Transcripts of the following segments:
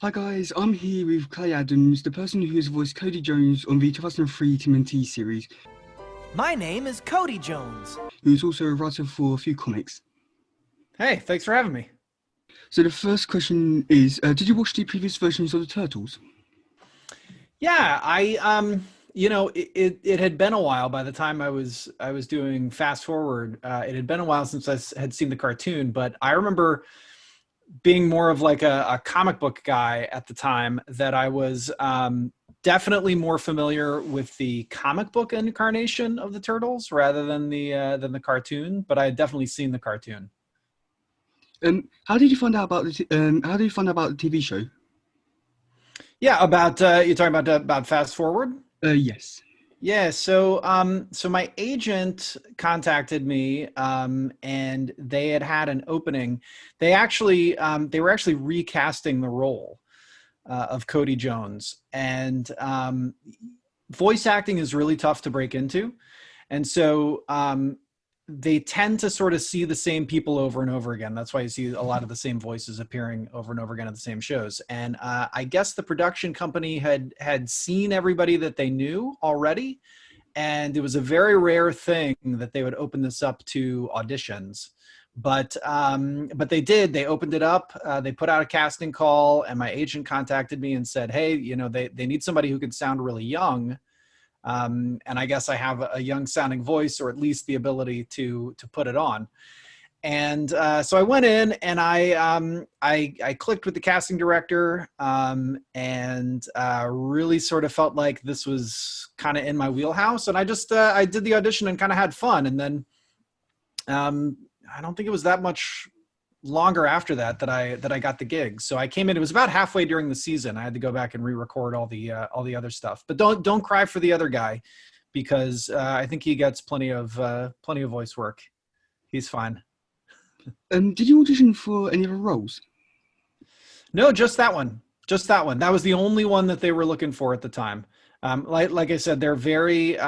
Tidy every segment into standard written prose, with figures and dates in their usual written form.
Hi guys, I'm here with Clay Adams, the person who has voiced Cody Jones on the 2003 TMNT series, My name is Cody Jones. who is also a writer for a few comics. Hey, thanks for having me. So the first question is, did you watch the previous versions of the Turtles? Yeah, it had been a while by the time I was doing fast forward. It had been a while since had seen the cartoon, but I remember being more of like a comic book guy at the time that I was definitely more familiar with the comic book incarnation of the Turtles rather than the cartoon, but I had definitely seen the cartoon. How did you find out about how did you find out about the TV show? Yeah, about you're talking about fast forward. Yes. Yeah, so my agent contacted me, and they had an opening. They were actually recasting the role of Cody Jones, and voice acting is really tough to break into, and they tend to sort of see the same people over and over again. That's why you see a lot of the same voices appearing over and over again at the same shows. And I guess the production company had seen everybody that they knew already, and it was a very rare thing that they would open this up to auditions. But they did. They opened it up. They put out a casting call, and my agent contacted me and said, "Hey, they need somebody who can sound really young." And I guess I have a young sounding voice, or at least the ability to put it on. And so I went in and I clicked with the casting director, and really sort of felt like this was kind of in my wheelhouse. And I did the audition and kind of had fun. And then um, I don't think it was that much longer after that I got the gig. So I came in. It was about halfway during the season. I had to go back and re-record all the other stuff. But don't cry for the other guy, because I think he gets plenty of voice work. He's fine. Did you audition for any other roles? No, just that one. Just that one. That was the only one that they were looking for at the time. Like I said, they're very.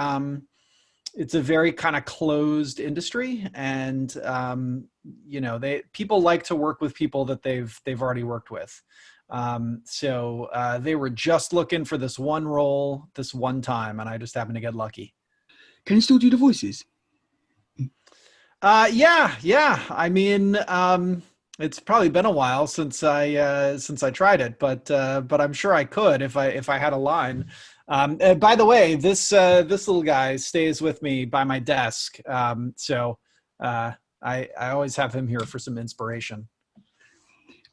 It's a very kind of closed industry, and they people like to work with people that they've already worked with. They were just looking for this one role, this one time, and I just happened to get lucky. Can you still do the voices? Yeah, yeah. I mean, it's probably been a while since I tried it, but I'm sure I could if I had a line. By the way, this little guy stays with me by my desk, I always have him here for some inspiration.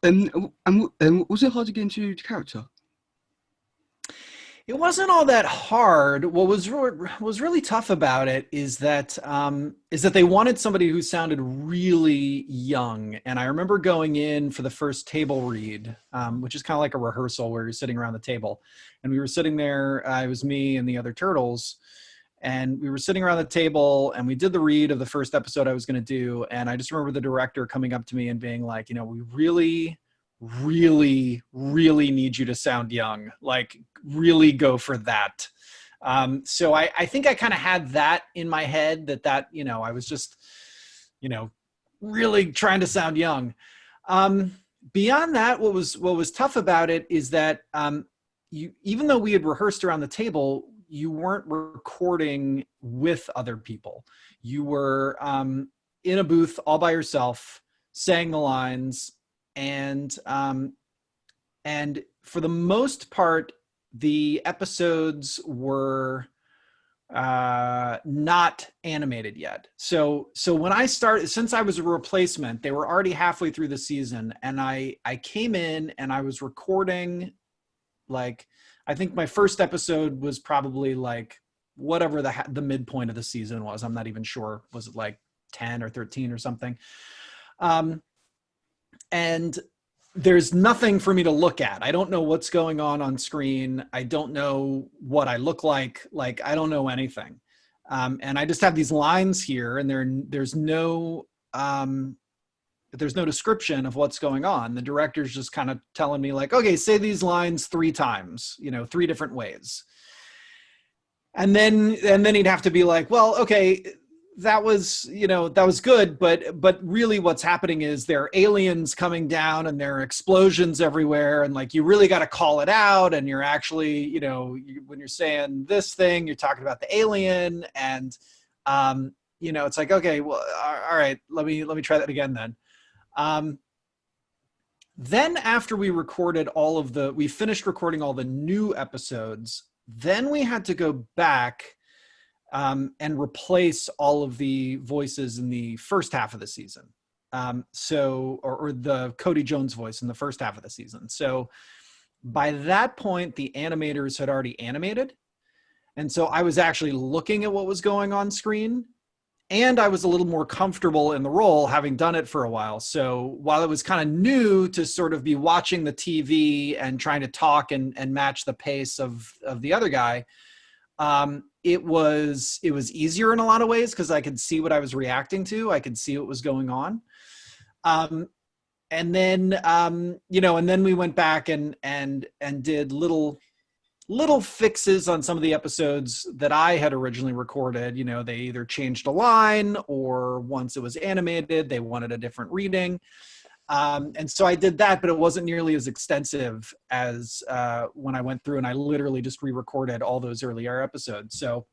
Was it hard to get into the character? It wasn't all that hard. What was really tough about it is that they wanted somebody who sounded really young. And I remember going in for the first table read, which is kind of like a rehearsal where you're sitting around the table, and we were sitting there. It was me and the other turtles, and we were sitting around the table, and we did the read of the first episode I was going to do. And I just remember the director coming up to me and being like, we really need you to sound young. Like, really go for that. I think I kind of had that in my head I was just, really trying to sound young. Beyond that, what was tough about it is that even though we had rehearsed around the table, you weren't recording with other people. You were in a booth all by yourself, saying the lines, and for the most part, the episodes were not animated yet. So when I started, since I was a replacement, they were already halfway through the season, and I came in and I was recording, like, I think my first episode was probably like whatever the midpoint of the season was. I'm not even sure. Was it like 10 or 13 or something? And there's nothing for me to look at. I don't know what's going on screen. I don't know what I look like. Like, I don't know anything. And I just have these lines here, and there's no description of what's going on. The director's just kind of telling me like, okay, say these lines 3 times, 3 different ways. And then he'd have to be like, well, okay, that was, that was good, but really what's happening is there are aliens coming down and there are explosions everywhere, and like you really got to call it out, and you're actually, when you're saying this thing, you're talking about the alien, and it's like, okay, well, all right, let me try that again then. Then after we finished recording all the new episodes, then we had to go back and replace all of the voices in the first half of the season. Or the Cody Jones voice in the first half of the season. So by that point, the animators had already animated. And so I was actually looking at what was going on screen, and I was a little more comfortable in the role, having done it for a while. So while it was kind of new to sort of be watching the TV and trying to talk and match the pace of the other guy, it was easier in a lot of ways because I could see what I was reacting to. I could see what was going on. And then, and then we went back and did little fixes on some of the episodes that I had originally recorded. They either changed a line, or once it was animated, they wanted a different reading. And so I did that, but it wasn't nearly as extensive as when I went through and I literally just re-recorded all those earlier episodes. So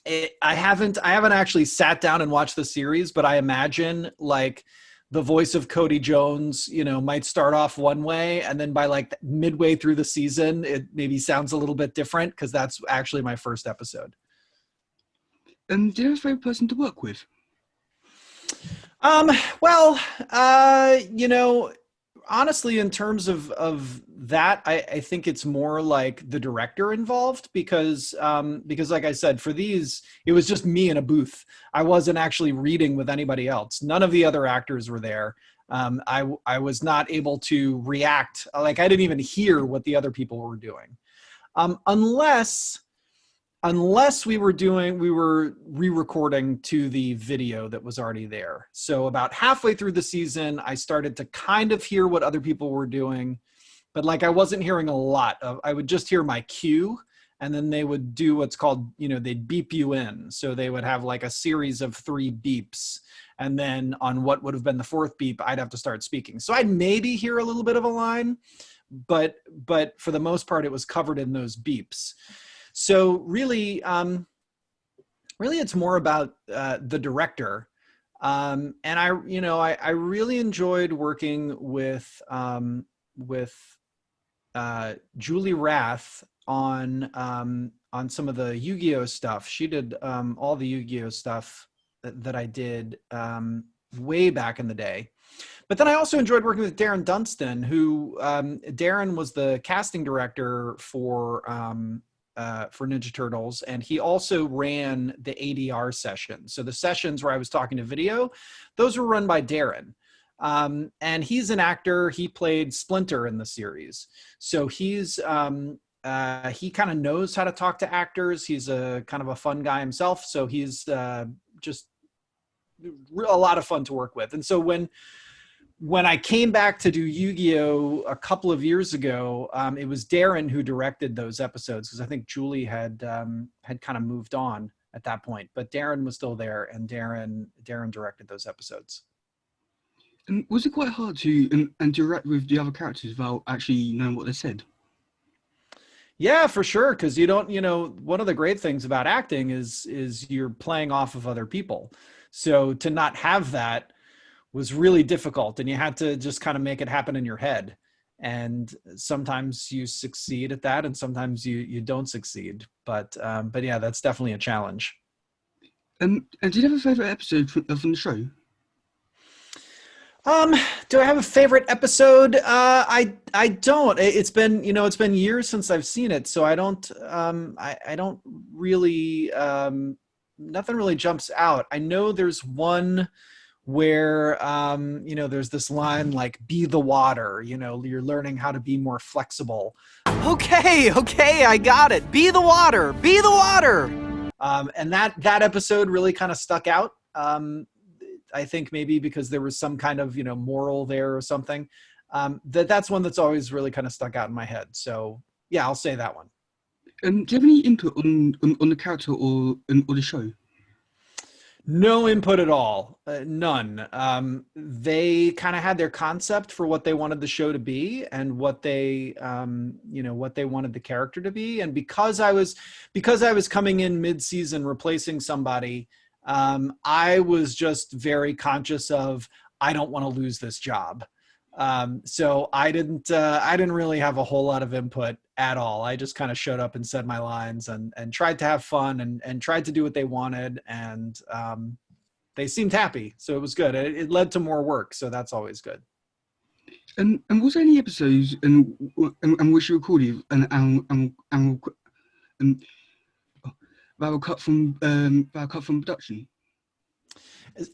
I haven't actually sat down and watched the series, but I imagine like the voice of Cody Jones, might start off one way, and then by like midway through the season, it maybe sounds a little bit different because that's actually my first episode. And do you have a favorite person to work with? Well, honestly, in terms of that, I think it's more like the director involved because like I said, for these, it was just me in a booth. I wasn't actually reading with anybody else. None of the other actors were there. I was not able to react. Like I didn't even hear what the other people were doing. Unless we were re-recording to the video that was already there. So about halfway through the season, I started to kind of hear what other people were doing, but like I wasn't hearing a lot of, I would just hear my cue, and then they would do what's called, they'd beep you in. So they would have like a series of 3 beeps. And then on what would have been the 4th beep, I'd have to start speaking. So I'd maybe hear a little bit of a line, but for the most part, it was covered in those beeps. So really, it's more about the director, and I really enjoyed working with Julie Rath on some of the Yu-Gi-Oh stuff. She did all the Yu-Gi-Oh stuff that I did way back in the day. But then I also enjoyed working with Darren Dunstan, who Darren was the casting director for Ninja Turtles, and he also ran the ADR sessions. So the sessions where I was talking to video, those were run by Darren. And he's an actor. He played Splinter in the series. So he kind of knows how to talk to actors. He's a kind of a fun guy himself. So he's just a lot of fun to work with. And so when I came back to do Yu-Gi-Oh a couple of years ago, it was Darren who directed those episodes, because I think Julie had kind of moved on at that point, but Darren was still there, and Darren directed those episodes. And was it quite hard to interact with the other characters without actually knowing what they said? Yeah, for sure. Because you don't, one of the great things about acting is you're playing off of other people. So to not have that was really difficult, and you had to just kind of make it happen in your head. And sometimes you succeed at that, and sometimes you don't succeed. But yeah, that's definitely a challenge. And do you have a favorite episode from the show? Do I have a favorite episode? I don't. It's been years since I've seen it, so I don't. I don't really. Nothing really jumps out. I know there's one where there's this line like "be the water." You're learning how to be more flexible. Okay, I got it. Be the water. Be the water. And that episode really kind of stuck out. I think maybe because there was some kind of moral there or something. That's one that's always really kind of stuck out in my head. So yeah, I'll say that one. Do you have any input on the character or the show? No input at all, none. They kind of had their concept for what they wanted the show to be and what they, what they wanted the character to be. And because I was coming in mid-season replacing somebody, I was just very conscious of, I don't want to lose this job. So I didn't really have a whole lot of input at all. I just kind of showed up and said my lines and tried to have fun and tried to do what they wanted. And they seemed happy. So it was good. It led to more work. So that's always good. And was there any episodes and which you recorded and that were cut from production?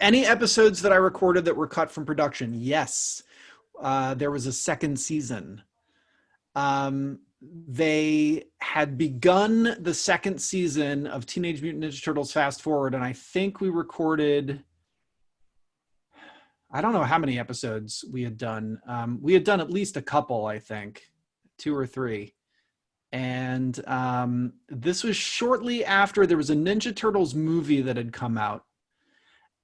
Any episodes that I recorded that were cut from production? Yes. There was a second season. They had begun the second season of Teenage Mutant Ninja Turtles Fast Forward, and I think we recorded, I don't know how many episodes we had done. We had done at least a couple, I think, 2 or 3. And this was shortly after there was a Ninja Turtles movie that had come out.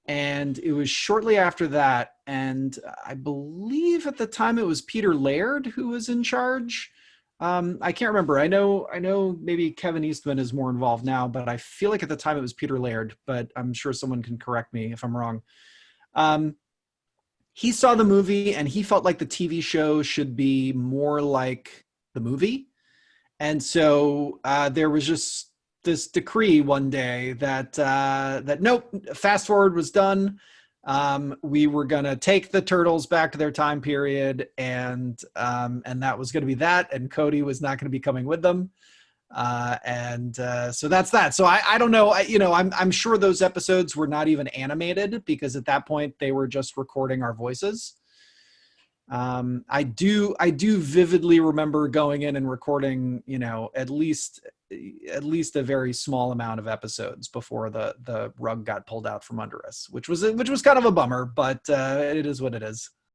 And it was shortly after that. And I believe at the time it was Peter Laird who was in charge. I can't remember. I know maybe Kevin Eastman is more involved now, but I feel like at the time it was Peter Laird, but I'm sure someone can correct me if I'm wrong. He saw the movie and he felt like the TV show should be more like the movie. And so there was just this decree one day that nope, Fast Forward was done. We were gonna take the Turtles back to their time period, and that was gonna be that. And Cody was not gonna be coming with them, so that's that. So I don't know. I'm sure those episodes were not even animated because at that point they were just recording our voices. I do vividly remember going in and recording, at least a very small amount of episodes before the rug got pulled out from under us, which was kind of a bummer, but it is what it is.